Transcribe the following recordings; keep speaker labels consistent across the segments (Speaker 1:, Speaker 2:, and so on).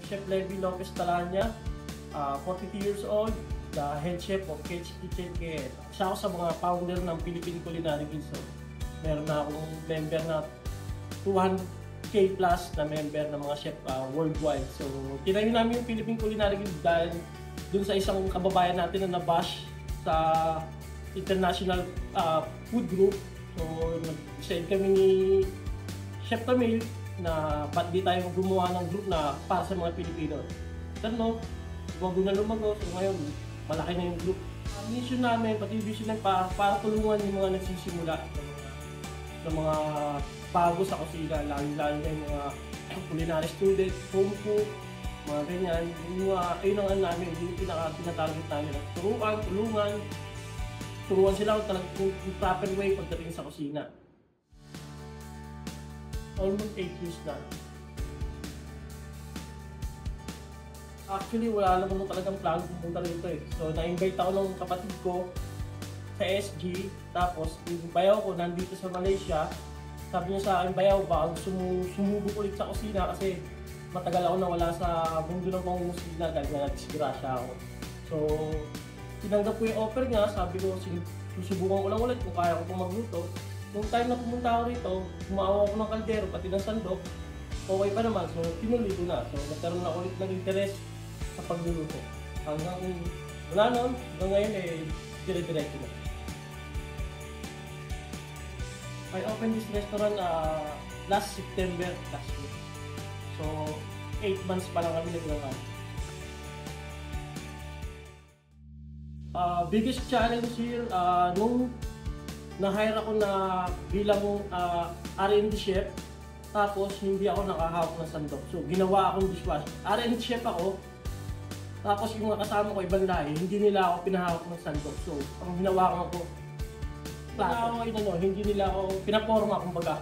Speaker 1: Chef Levi Lopez Talanya, 42 years old, the head chef of Cage Kitchen Care. Isa ako sa mga founder ng Philippine Culinary Guild. So, meron na akong member na 200k plus na member ng mga chef worldwide. So, tinayo namin yung Philippine Culinary Guild dahil dun sa isang kababayan natin na nabash sa international food group. So, nag-decide kami ni Chef Tamil na ba't di tayo gumawa ng group na para sa mga Pilipino. Pero bago na lumago, so ngayon malaki na yung group. Ang mission namin, pati yung vision namin para tulungan yung mga nagsisimula ng mga bago sa kusina, lalo na yung mga culinary student, home cook, mga ganyan. Ayun ang namin, yung pinaka-tinatarget namin. Turuan sila kung proper way pagdating sa kusina. Almost 8 years na. Actually, wala naman talagang plano pumunta rito eh. So, na-invite ako ng kapatid ko sa SG. Tapos, yung bayaw ko nandito sa Malaysia. Sabi niya sa akin, bayaw, baka gusto mo sumubok ulit sa kusina kasi matagal ako nawala sa mundo ng pangungusina dahil na-disgrasya ako. So, tinanggap ko yung offer niya. Sabi ko, susubukan ko lang ulit kung kaya ko pong magluto. Nung time na pumunta ako rito, gumawa ako ng kaldero pati ng sandok, okay pa naman. So, tinuloy ko na. So, nagkaroon na ulit ng interest sa pagluluto. Hanggang wala nun, hanggang ngayon dire-diretso na. I opened this restaurant last September last year. So, 8 months pa lang kami naglaban. Biggest challenge here, nung na-hire ako na bilang R&D chef, tapos hindi ako nakahawak ng sandok. So, ginawa akong dishwasher. R&D chef ako, tapos yung mga kasama ko ibang lahi, hindi nila ako pinahawak ng sandok. So, ang ginawa ko plato. Hindi nila ako pinaporma, kumbaga.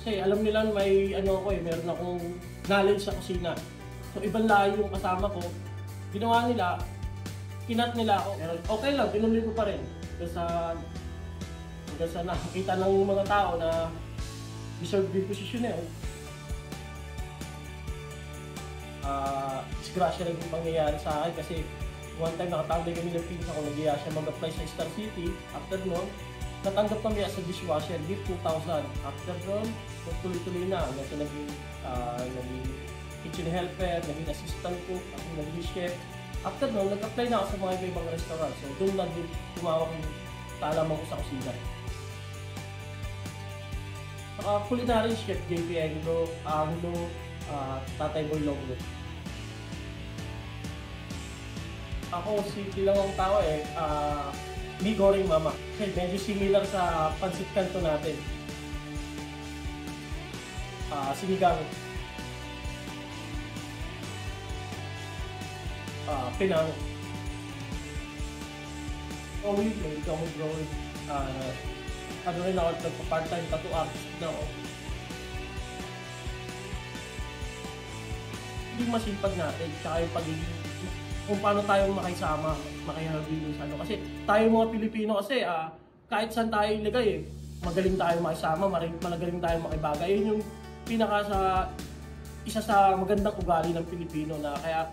Speaker 1: Kasi alam nila may meron akong knowledge sa kusina. So, ibang lahi yung kasama ko, ginawa nila, kinat nila ako. Pero okay lang, tinuloy ko pa rin. Kasi nakikita ng mga tao na deserve yung posisyon na yun. Disgrasya lang yung pangyayari sa akin kasi one time nakatambay kami ng pinsa ko, nag-iya siya mag-apply sa Star City. After nun, natanggap kami as a dishwasher, gift 2,000. After nun, tuloy-tuloy na. Kasi naging kitchen helper, naging assistant cook, naging chef. After nun, nag-apply na ako sa mga ibang restaurant. So doon lang din tumawag yung kaalaman ko sa kusina. Culinary chef JP Anglo, Tatay Boy Longo. Ako, simple lang ang tao mi goreng mama. Okay, medyo similar sa pancit canton natin. Sinigang. Pinang. Always may common growing. Rin ako nagpa-part-time tattoo artist na ako. Yung masipag natin, tsaka yung pagiging kung paano tayo makihagilin sa ano. Kasi tayo mga Pilipino kasi kahit saan tayo ilagay magaling tayo makisama, magaling tayo makibagay. Yun yung isa sa magandang ugali ng Pilipino na kaya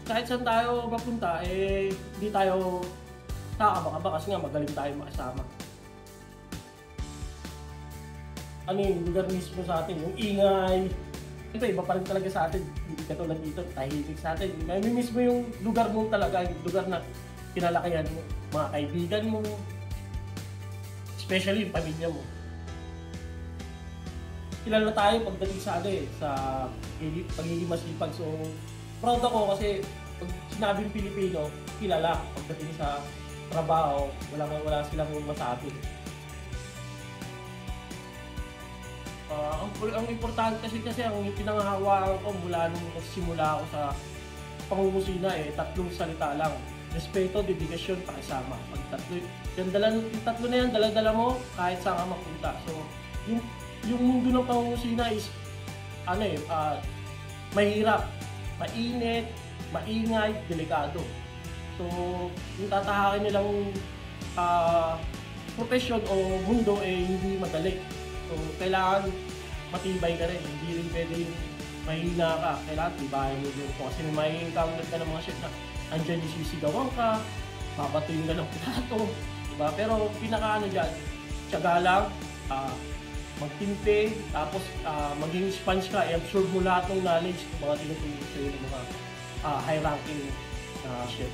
Speaker 1: kahit saan tayo mapunta, hindi tayo kakabaka kasi nga magaling tayo makisama. Ano yung lugar mismo sa atin, yung ingay. Ito, iba pa rin talaga sa atin. Hindi katulad dito, tahimik sa atin. May mismo yung lugar mo talaga, yung lugar na kinalakihan mo, mga kaibigan mo, especially yung pamilya mo. Kilala tayo pagdating sa sa pagiging masipag. So, proud ako kasi pag sinabing Pilipino, kilala pagdating sa trabaho, wala silang masabi. Ang importante kasi ang pinangahawakan ko mula nung nagsimula ako sa pangungusina 3 salita lang. Respeto, dedikasyon, pakisama. Yung tatlo na yan, dala-dala mo kahit saan ka mapunta. So, yung mundo ng pangungusina is mahirap, mainit, maingay, delikado. So, yung tatahakin nilang profession o mundo hindi madali. So, kailangan matibay ka rin. Hindi rin pwede yung mahina ka, kailangan tibayan mo yung kasi may encounter ka ng mga chef na andyan yung sisigawan ka, babatuin ka ng plato, diba? Pero pinaka ano dyan, tiyaga lang, magtimpe, tapos maging sponge ka, i-absorb mo lahat ng knowledge ng mga tinuturo sa'yo ng mga high-ranking chef.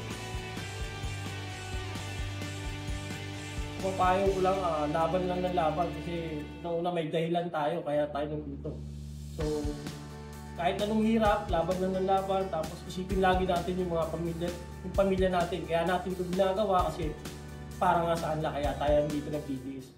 Speaker 1: Papayo ko lang, laban lang ng laban kasi nauna may dahilan tayo kaya tayo nandito. So, kahit anong hirap, laban lang ng laban, tapos isipin lagi natin yung mga pamilya natin. Kaya natin ito ginagawa kasi para nga saan la kaya tayo dito nagtitiis.